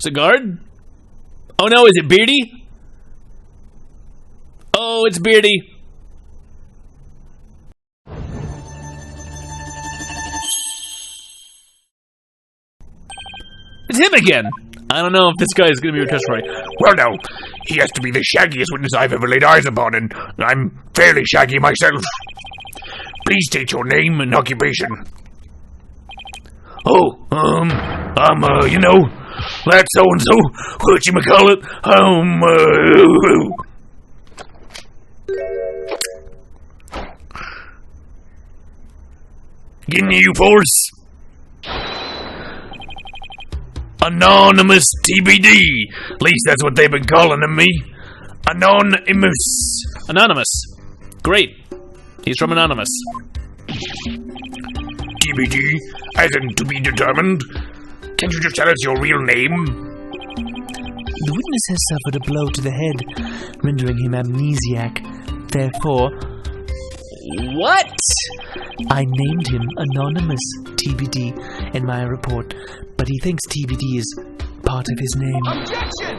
Is it guard? Oh no, is it Beardy? Oh, it's Beardy. It's him again. I don't know if this guy is going to be your testimony. Well, now, he has to be the shaggiest witness I've ever laid eyes upon, and I'm fairly shaggy myself. Please state your name and occupation. Oh, you know, that's so-and-so, whatchamacallit, Getting you force. Anonymous TBD. At least that's what they've been calling me. Anonymous. Anonymous. Great. He's from Anonymous. TBD, as in to be determined. Can't you just tell us your real name? The witness has suffered a blow to the head, rendering him amnesiac. Therefore... What? I named him Anonymous TBD in my report, but he thinks TBD is part of his name. Objection!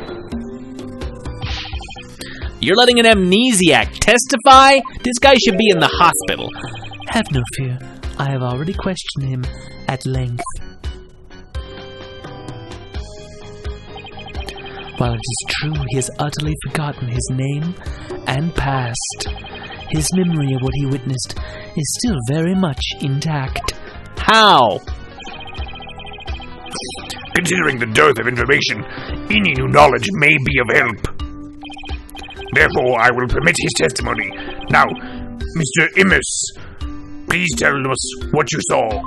You're letting an amnesiac testify? This guy should be in the hospital. Have no fear. I have already questioned him at length. While it is true he has utterly forgotten his name and past, his memory of what he witnessed is still very much intact. How? Considering the dearth of information, any new knowledge may be of help. Therefore, I will permit his testimony. Now, Mr. Ihmus, please tell us what you saw.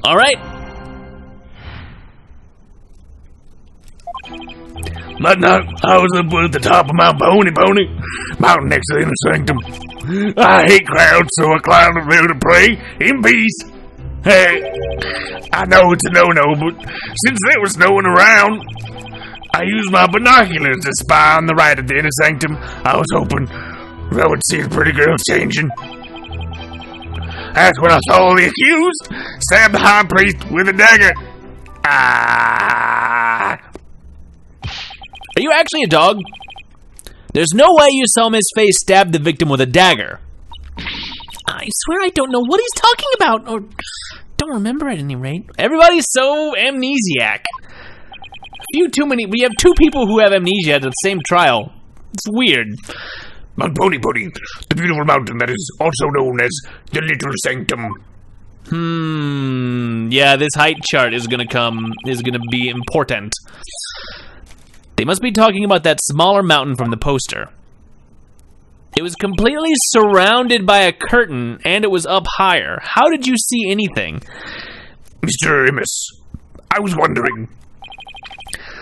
All right. That night, I was up at the top of Mount Pony, mountain next to the inner sanctum. I hate crowds, so I climbed up there to pray in peace. Hey, I know it's a no-no, but since there was no one around, I used my binoculars to spy on the right of the inner sanctum. I was hoping I would see the pretty girl changing. That's when I saw the accused stab the high priest with a dagger. Are you actually a dog? There's no way you saw Miss Face stab the victim with a dagger. I swear I don't know what he's talking about, or don't remember at any rate. Everybody's so amnesiac. We have two people who have amnesia at the same trial. It's weird. Mount Pony, the beautiful mountain that is also known as the Little Sanctum. Yeah, this height chart is gonna be important. They must be talking about that smaller mountain from the poster. It was completely surrounded by a curtain, and it was up higher. How did you see anything? Mr. Ihmus, I was wondering,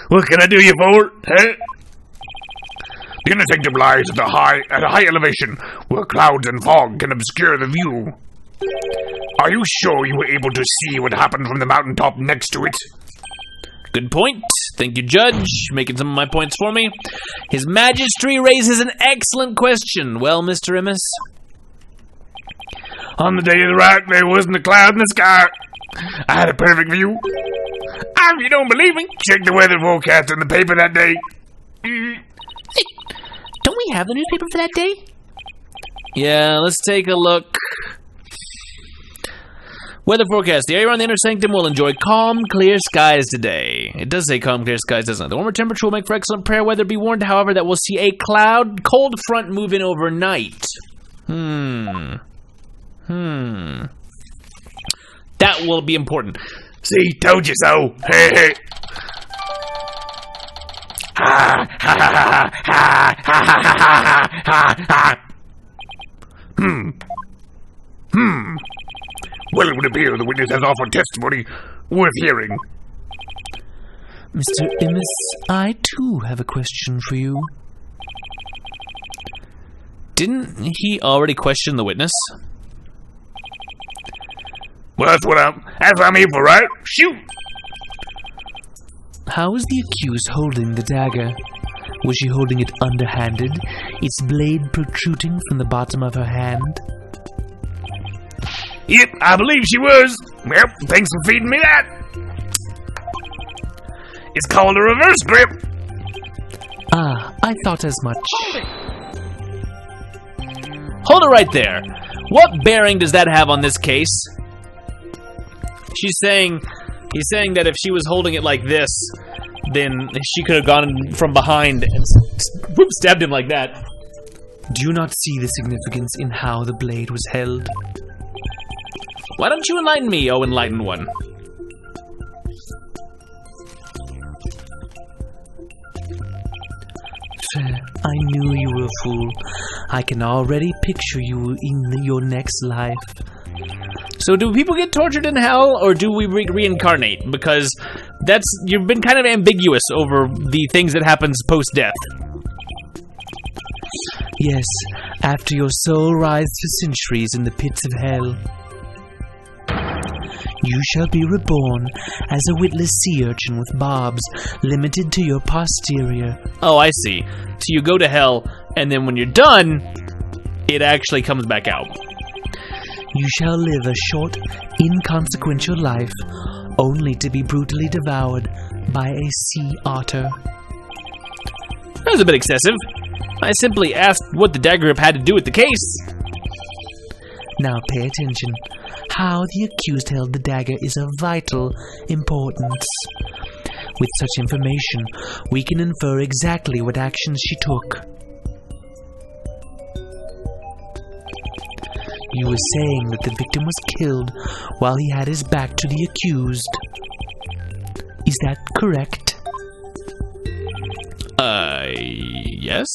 what can I do you for, huh? The inner sanctum lies at a high elevation, where clouds and fog can obscure the view. Are you sure you were able to see what happened from the mountaintop next to it? Good point. Thank you, Judge, making some of my points for me. His Majesty raises an excellent question. Well, Mr. Ihmus? On the day of the riot, there wasn't a cloud in the sky. I had a perfect view. If you don't believe me, check the weather forecast in the paper that day. Don't we have the newspaper for that day? Yeah, let's take a look. Weather forecast. The area around the inner sanctum will enjoy calm, clear skies today. It does say calm, clear skies, doesn't it? The warmer temperature will make for excellent prayer weather. Be warned, however, that we'll see a cold front move in overnight. That will be important. See, told you so. Hey, hey. Well, it would appear the witness has offered testimony worth hearing. Mr. Ihmus, I too have a question for you. Didn't he already question the witness? Well, that's what I'm here for, right? Shoot! How is the accused holding the dagger? Was she holding it underhanded, its blade protruding from the bottom of her hand? Yep, I believe she was. Yep, thanks for feeding me that. It's called a reverse grip. Ah, I thought as much. Hold it right there. What bearing does that have on this case? He's saying that if she was holding it like this, then she could have gone from behind and stabbed him like that. Do you not see the significance in how the blade was held? Why don't you enlighten me, oh enlightened one? I knew you were a fool. I can already picture you in your next life. So do people get tortured in hell, or do we reincarnate? Because you've been kind of ambiguous over the things that happens post-death. Yes, after your soul rises for centuries in the pits of hell, you shall be reborn as a witless sea urchin with barbs limited to your posterior. Oh, I see. So you go to hell, and then when you're done, it actually comes back out. You shall live a short, inconsequential life, only to be brutally devoured by a sea otter. That was a bit excessive. I simply asked what the dagger grip had to do with the case. Now pay attention. How the accused held the dagger is of vital importance. With such information, we can infer exactly what actions she took. You were saying that the victim was killed while he had his back to the accused. Is that correct? Yes?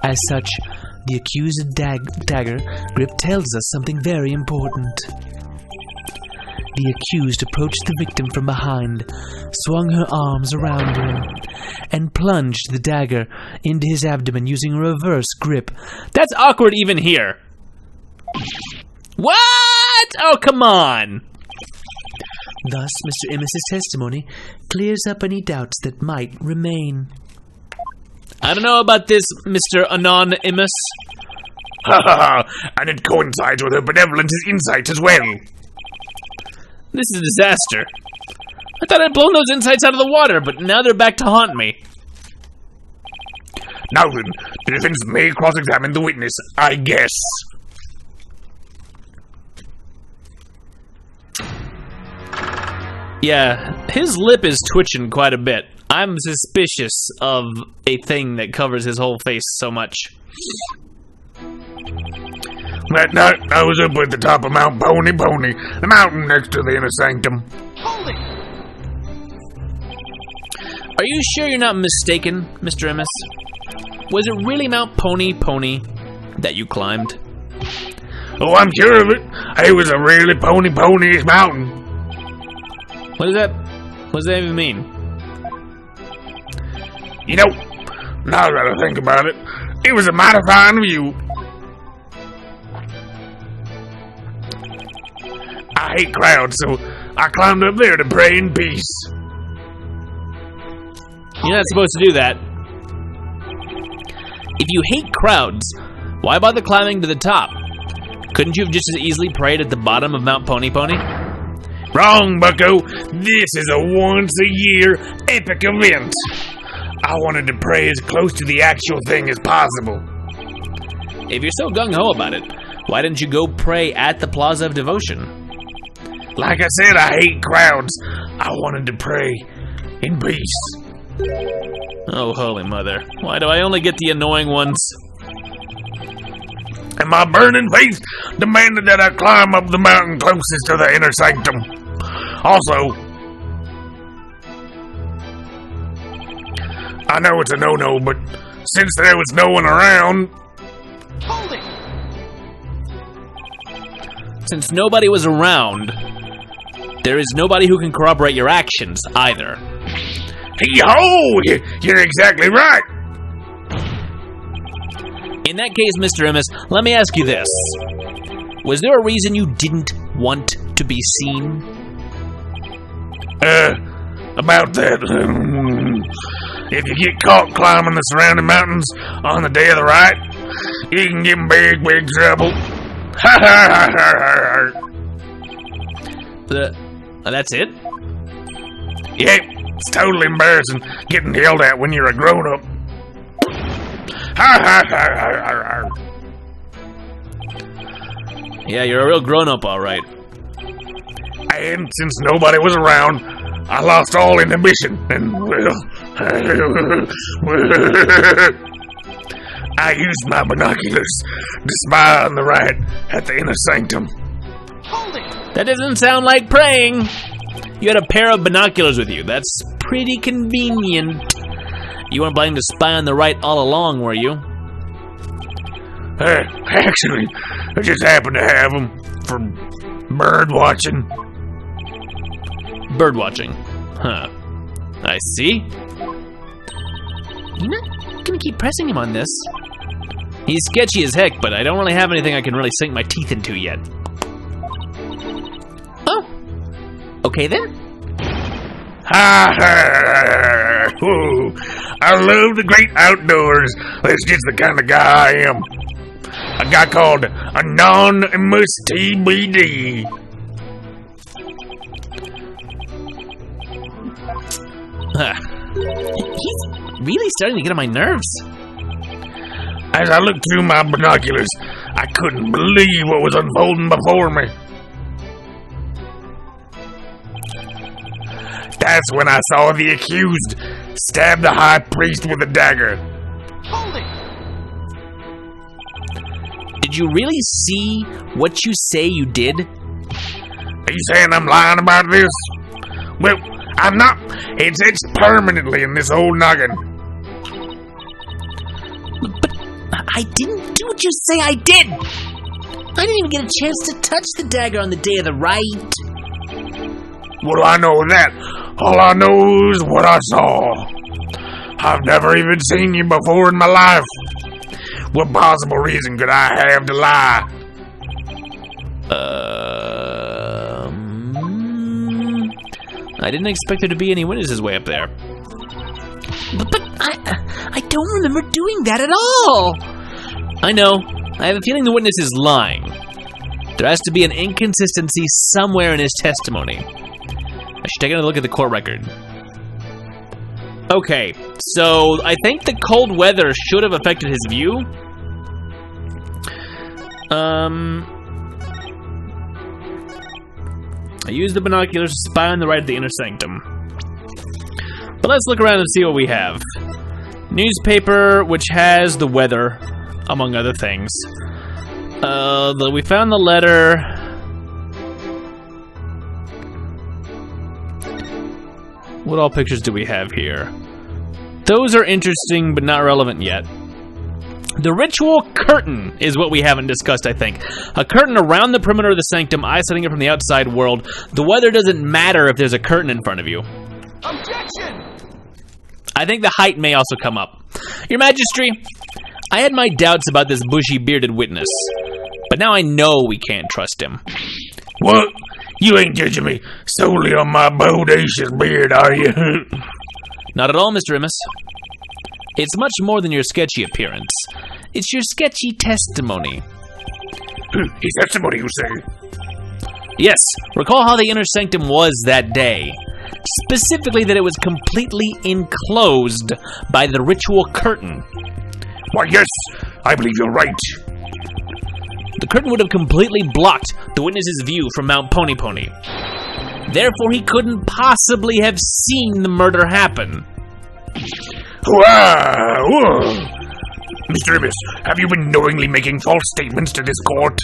As such, the accused's dagger grip tells us something very important. The accused approached the victim from behind, swung her arms around him, and plunged the dagger into his abdomen using a reverse grip. That's awkward even here. What? Oh, come on. Thus, Mr. Ihmus' testimony clears up any doubts that might remain. I don't know about this, Mr. Anonymous. Ha ha ha! And it coincides with her benevolent insight as well. This is a disaster. I thought I'd blown those insights out of the water, but now they're back to haunt me. Now then, the defense may cross-examine the witness, I guess. Yeah, his lip is twitching quite a bit. I'm suspicious of a thing that covers his whole face so much. That night, I was up at the top of Mount Pony, the mountain next to the inner sanctum. Holy! Are you sure you're not mistaken, Mr. Ihmus? Was it really Mount Pony that you climbed? Oh, I'm sure of it. It was a really pony-ish mountain. What does that even mean? You know, now that I think about it, it was a mighty fine view. I hate crowds, so I climbed up there to pray in peace. You're not supposed to do that. If you hate crowds, why bother climbing to the top? Couldn't you have just as easily prayed at the bottom of Mount Pony? Wrong, bucko. This is a once-a-year epic event. I wanted to pray as close to the actual thing as possible. If you're so gung-ho about it, why didn't you go pray at the Plaza of Devotion? Like I said, I hate crowds. I wanted to pray in peace. Oh, Holy Mother. Why do I only get the annoying ones? And my burning faith demanded that I climb up the mountain closest to the inner sanctum. Also, I know it's a no-no, but since there was no one around... Hold it! Since nobody was around, there is nobody who can corroborate your actions, either. Hee-ho! You're exactly right! In that case, Mr. Ihmus, let me ask you this. Was there a reason you didn't want to be seen? about that. If you get caught climbing the surrounding mountains on the day of the rite, you can get in big, big trouble. Ha ha ha ha ha. That's it? Yep, it's totally embarrassing getting yelled at when you're a grown-up. Ha ha ha ha ha. Yeah, you're a real grown-up, all right. And since nobody was around, I lost all inhibition, and, well, I used my binoculars to spy on the rite at the inner sanctum. That doesn't sound like praying. You had a pair of binoculars with you. That's pretty convenient. You weren't planning to spy on the rite all along, were you? Actually, I just happened to have them for bird watching. Bird watching. Huh. I see. You're not gonna keep pressing him on this. He's sketchy as heck, but I don't really have anything I can really sink my teeth into yet. Oh. Okay then. Ha ha! I love the great outdoors. That's just the kind of guy I am. A guy called Ihmus TBD. He's really starting to get on my nerves. As I looked through my binoculars, I couldn't believe what was unfolding before me. That's when I saw the accused stab the high priest with a dagger. Hold it! Did you really see what you say you did? Are you saying I'm lying about this? Well, I'm not. It's etched permanently in this old noggin. But I didn't do what you say I did! I didn't even get a chance to touch the dagger on the day of the rite. What do I know of that? All I know is what I saw. I've never even seen you before in my life. What possible reason could I have to lie? I didn't expect there to be any witnesses way up there. But I don't remember doing that at all. I know. I have a feeling the witness is lying. There has to be an inconsistency somewhere in his testimony. I should take another look at the court record. Okay, so I think the cold weather should have affected his view. I used the binoculars to spy on the right of the inner sanctum. But let's look around and see what we have. Newspaper, which has the weather, among other things. We found the letter. What all pictures do we have here? Those are interesting, but not relevant yet. The ritual curtain is what we haven't discussed, I think. A curtain around the perimeter of the sanctum, isolating it from the outside world. The weather doesn't matter if there's a curtain in front of you. Objection! I think the height may also come up. Your Majesty, I had my doubts about this bushy bearded witness, but now I know we can't trust him. What? You ain't judging me solely on my bodacious beard, are you? Not at all, Mr. Ihmus. It's much more than your sketchy appearance. It's your sketchy testimony. His testimony, you say? Yes, recall how the inner sanctum was that day. Specifically that it was completely enclosed by the ritual curtain. Why, yes, I believe you're right. The curtain would have completely blocked the witness's view from Mount Pony Pony. Therefore, he couldn't possibly have seen the murder happen. Wow! Mr. Ihmus, have you been knowingly making false statements to this court?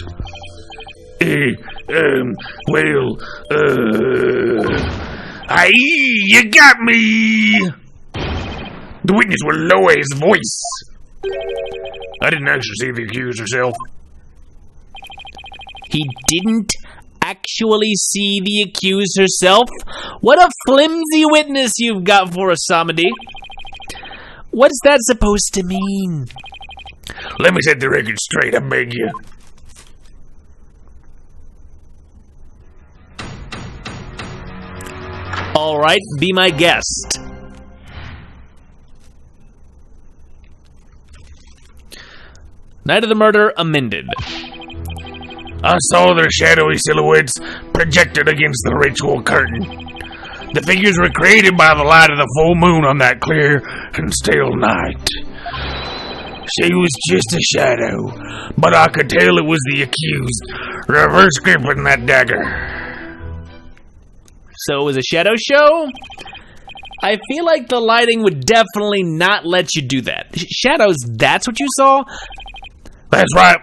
Aye, you got me! The witness will lower his voice. I didn't actually see the accused herself. He didn't actually see the accused herself? What a flimsy witness you've got for us, Samadi. What's that supposed to mean? Let me set the record straight, I beg you. All right, be my guest. Night of the murder amended. I saw their shadowy silhouettes projected against the ritual curtain. The figures were created by the light of the full moon on that clear and still night. She was just a shadow, but I could tell it was the accused, reverse gripping that dagger. So it was a shadow show? I feel like the lighting would definitely not let you do that. Shadows, that's what you saw? That's right.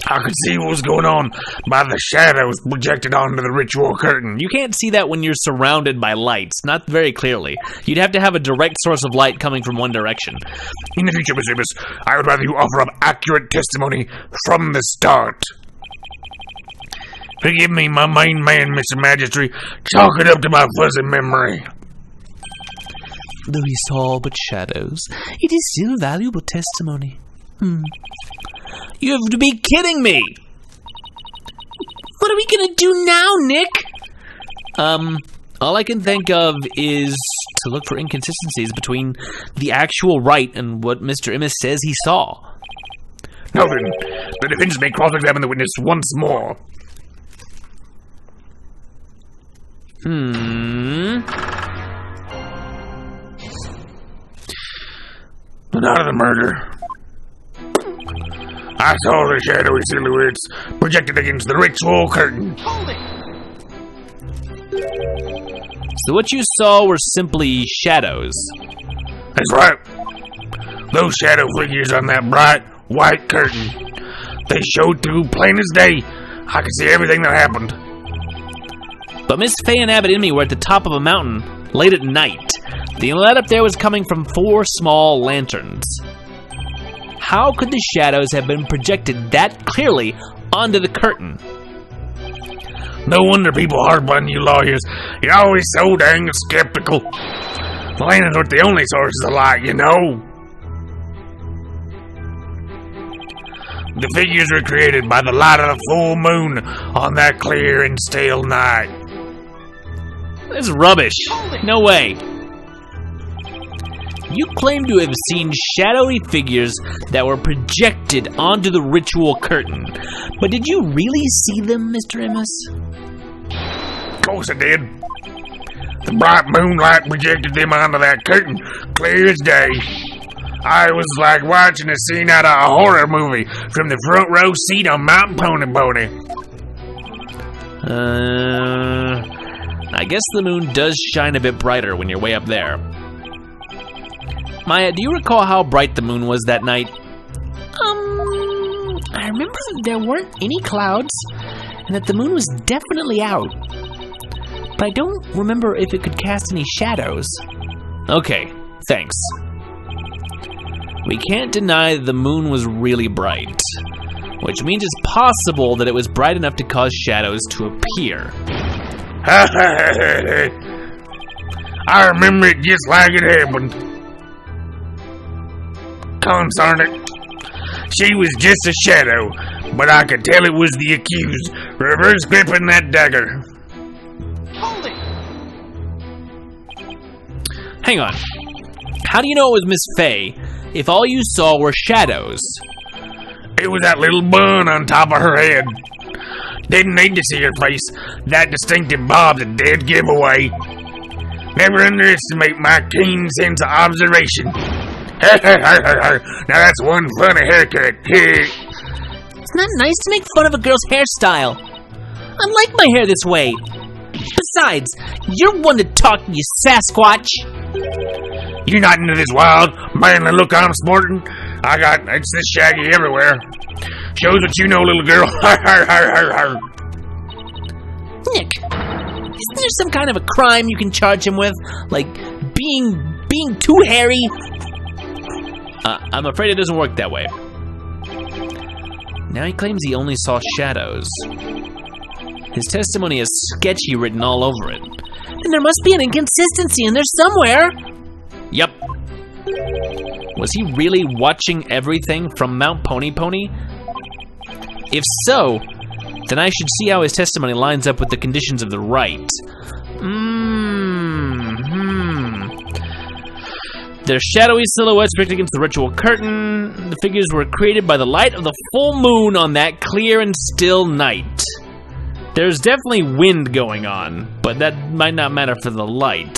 I could see what was going on by the shadows projected onto the ritual curtain. You can't see that when you're surrounded by lights, not very clearly. You'd have to have a direct source of light coming from one direction. In the future, Miss Ihmus, I would rather you offer up accurate testimony from the start. Forgive me, my main man, Mr. Magistrate. Chalk it up to my fuzzy memory. Though he saw but shadows, it is still valuable testimony. You have to be kidding me! What are we gonna do now, Nick? All I can think of is to look for inconsistencies between the actual rite and what Mr. Ihmus says he saw. Now then, the defense may cross-examine the witness once more. The night of the murder, I saw the shadowy silhouettes projected against the ritual curtain. So what you saw were simply shadows. That's right. Those shadow figures on that bright, white curtain. They showed through plain as day. I could see everything that happened. But Miss Faye and Abbott and me were at the top of a mountain, late at night. The light up there was coming from 4 small lanterns. How could the shadows have been projected that clearly onto the curtain? No wonder people harp on you lawyers. You're always so dang skeptical. The lanterns aren't the only sources of light, you know. The figures were created by the light of the full moon on that clear and still night. That's rubbish. No way. You claim to have seen shadowy figures that were projected onto the ritual curtain. But did you really see them, Mr. Ihmus? Of course I did. The bright moonlight projected them onto that curtain, clear as day. I was like watching a scene out of a horror movie from the front row seat on Mount Pony. I guess the moon does shine a bit brighter when you're way up there. Maya, do you recall how bright the moon was that night? I remember there weren't any clouds, and that the moon was definitely out. But I don't remember if it could cast any shadows. Okay, thanks. We can't deny the moon was really bright, which means it's possible that it was bright enough to cause shadows to appear. I remember it just like it happened. Consarn it. She was just a shadow, but I could tell it was the accused, reverse gripping that dagger. Hold it! Hang on. How do you know it was Miss Faye if all you saw were shadows? It was that little bun on top of her head. Didn't need to see her face. That distinctive bob's a dead giveaway. Never underestimate my keen sense of observation. Now that's one funny haircut. It's not nice to make fun of a girl's hairstyle. I like my hair this way. Besides, you're one to talk, you Sasquatch. You're not into this wild, manly look I'm sporting? It's this Shaggy everywhere. Shows what you know, little girl. Nick, isn't there some kind of a crime you can charge him with? Like being too hairy? I'm afraid it doesn't work that way. Now he claims he only saw shadows. His testimony has sketchy written all over it. Then there must be an inconsistency in there somewhere. Yep. Was he really watching everything from Mount Pony? If so, then I should see how his testimony lines up with the conditions of the rite. Their shadowy silhouettes projected against the ritual curtain. The figures were created by the light of the full moon on that clear and still night. There's definitely wind going on, but that might not matter for the light.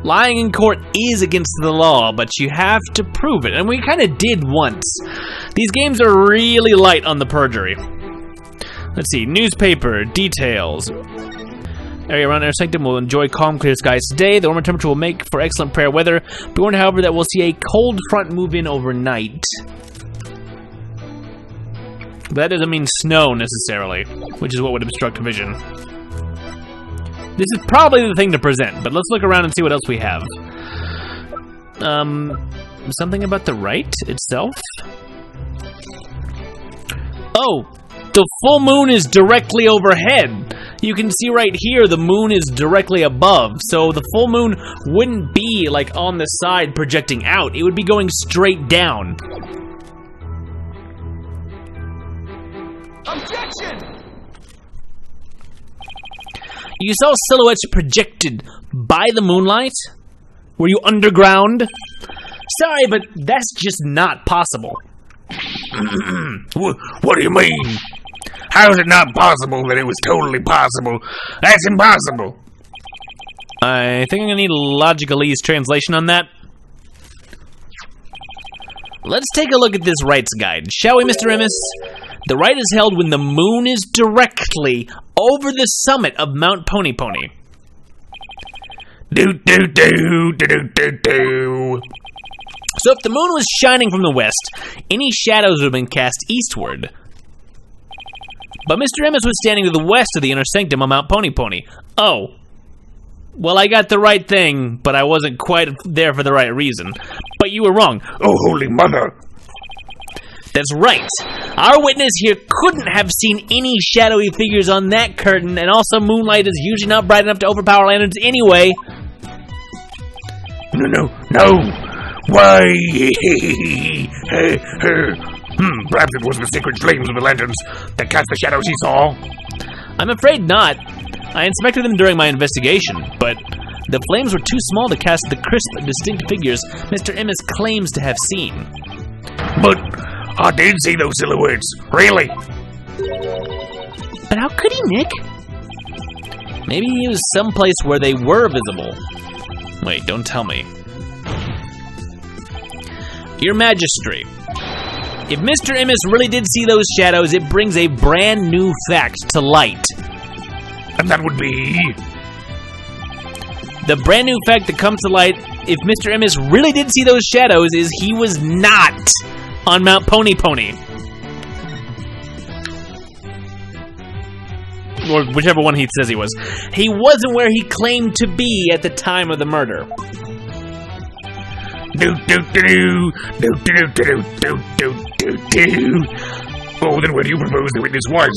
Lying in court is against the law, but you have to prove it, and we kind of did once. These games are really light on the perjury. Let's see, newspaper, details. Area around our sanctum will enjoy calm, clear skies today. The warmer temperature will make for excellent prayer weather. Be warned, however, that we'll see a cold front move in overnight. But that doesn't mean snow, necessarily, which is what would obstruct vision. This is probably the thing to present, but let's look around and see what else we have. Something about the right itself? Oh, the full moon is directly overhead. You can see right here the moon is directly above, so the full moon wouldn't be like on the side projecting out. It would be going straight down. Objection! You saw silhouettes projected by the moonlight? Were you underground? Sorry, but that's just not possible. What do you mean? How is it not possible that it was totally possible? That's impossible. I think I'm gonna need a Logicalese translation on that. Let's take a look at this rights guide, shall we, Mr. Ihmus? The rite is held when the moon is directly over the summit of Mount Pony Pony. Do. So if the moon was shining from the west, any shadows would have been cast eastward. But Mr. Ihmus was standing to the west of the inner sanctum on Mount Pony Pony. Oh. Well, I got the right thing, but I wasn't quite there for the right reason. But you were wrong. Oh, holy mother. That's right. Our witness here couldn't have seen any shadowy figures on that curtain, and also moonlight is usually not bright enough to overpower lanterns anyway. No. Why? Perhaps it was the sacred flames of the lanterns that cast the shadows he saw. I'm afraid not. I inspected them during my investigation, but the flames were too small to cast the crisp, distinct figures Mr. Ihmus claims to have seen. But I did see those silhouettes, really. But how could he, Nick? Maybe he was someplace where they were visible. Wait, don't tell me. Your Majesty, if Mr. Ihmus really did see those shadows, it brings a brand new fact to light. And that would be... The brand new fact that comes to light, if Mr. Ihmus really did see those shadows, is he was not on Mount Pony Pony. Or whichever one he says he was. He wasn't where he claimed to be at the time of the murder. Do. Oh, then where do you propose the witness was?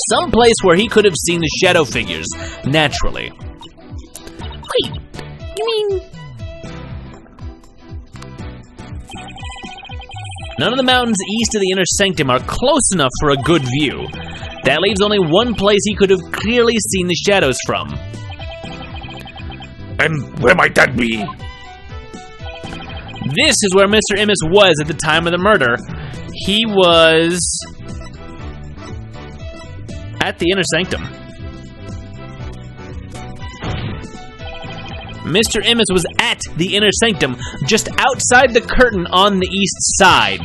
Some place where he could have seen the shadow figures, naturally. Wait, you mean... None of the mountains east of the inner sanctum are close enough for a good view. That leaves only one place he could have clearly seen the shadows from. And where might that be? This is where Mr. Ihmus was at the time of the murder. He was... at the inner sanctum. Mr. Ihmus was at the inner sanctum, just outside the curtain on the east side.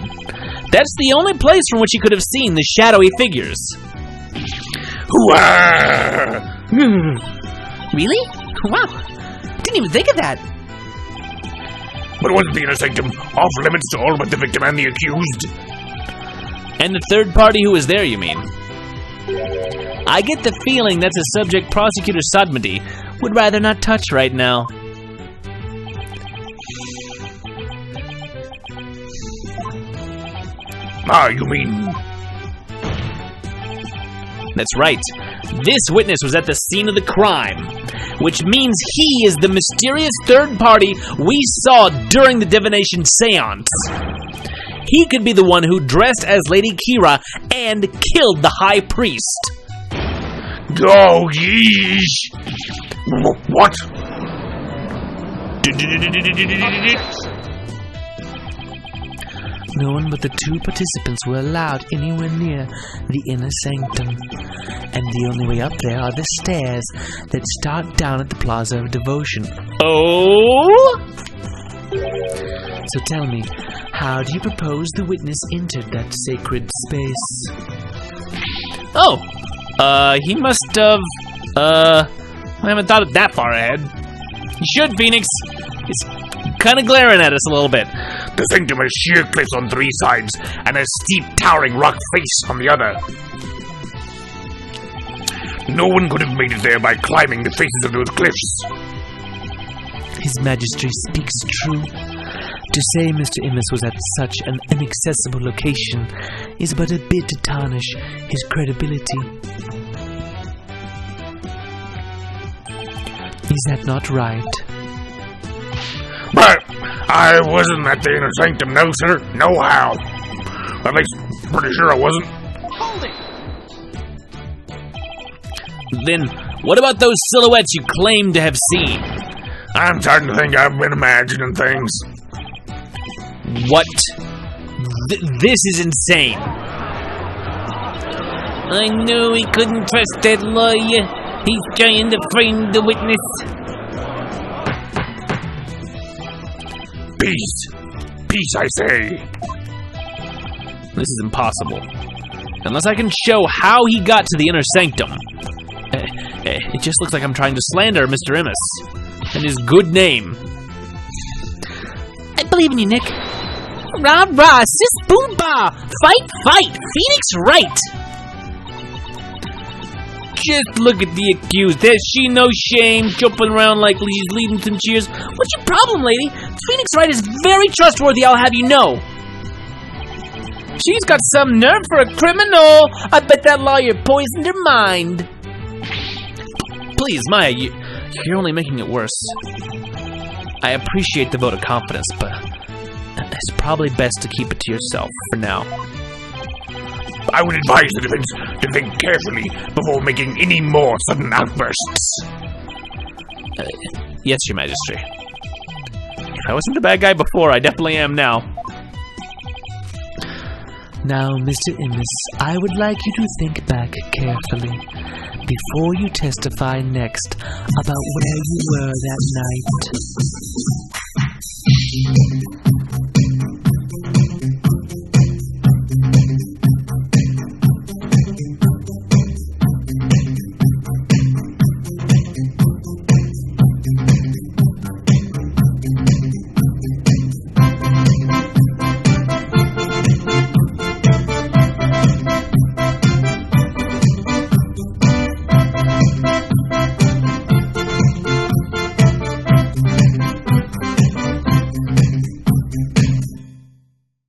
That's the only place from which he could have seen the shadowy figures. Really? Wow. Didn't even think of that. But wasn't the inner sanctum off limits to all but the victim and the accused? And the third party who was there, you mean? I get the feeling that's a subject Prosecutor Sodmedy would rather not touch right now. Ah, you mean... That's right. This witness was at the scene of the crime, which means he is the mysterious third party we saw during the divination seance. He could be the one who dressed as Lady Kira and killed the High Priest. Oh, yeesh! What? No one but the two participants were allowed anywhere near the inner sanctum, and the only way up there are the stairs that start down at the Plaza of Devotion. Oh? So tell me, how do you propose the witness entered that sacred space? Oh, he must have, I haven't thought of that far ahead. You should, Phoenix. It's kind of glaring at us a little bit. The sanctum has sheer cliffs on 3 sides and a steep, towering rock face on the other. No one could have made it there by climbing the faces of those cliffs. His Majesty speaks true. To say Mr. Ihmus was at such an inaccessible location is but a bit to tarnish his credibility. Is that not right? But I wasn't at the inner sanctum, no, sir. No how. At least, pretty sure I wasn't. Then, what about those silhouettes you claim to have seen? I'm starting to think I've been imagining things. What? This is insane. I knew he couldn't trust that lawyer. He's trying to frame the witness. Peace. Peace, I say. This is impossible. Unless I can show how he got to the inner sanctum. It just looks like I'm trying to slander Mr. Ihmus and his good name. I believe in you, Nick. Rah rah, sis boom bah! Fight, fight! Phoenix right! Just look at the accused. Has she no shame, jumping around like she's leading some cheers? What's your problem, lady? Phoenix Wright is very trustworthy, I'll have you know. She's got some nerve for a criminal. I bet that lawyer poisoned her mind. Please, Maya, you're only making it worse. I appreciate the vote of confidence, but it's probably best to keep it to yourself for now. I would advise the defense to think carefully before making any more sudden outbursts. Yes, Your Majesty. If I wasn't the bad guy before, I definitely am now. Now, Mr. Ihmus, I would like you to think back carefully before you testify next about where you were that night.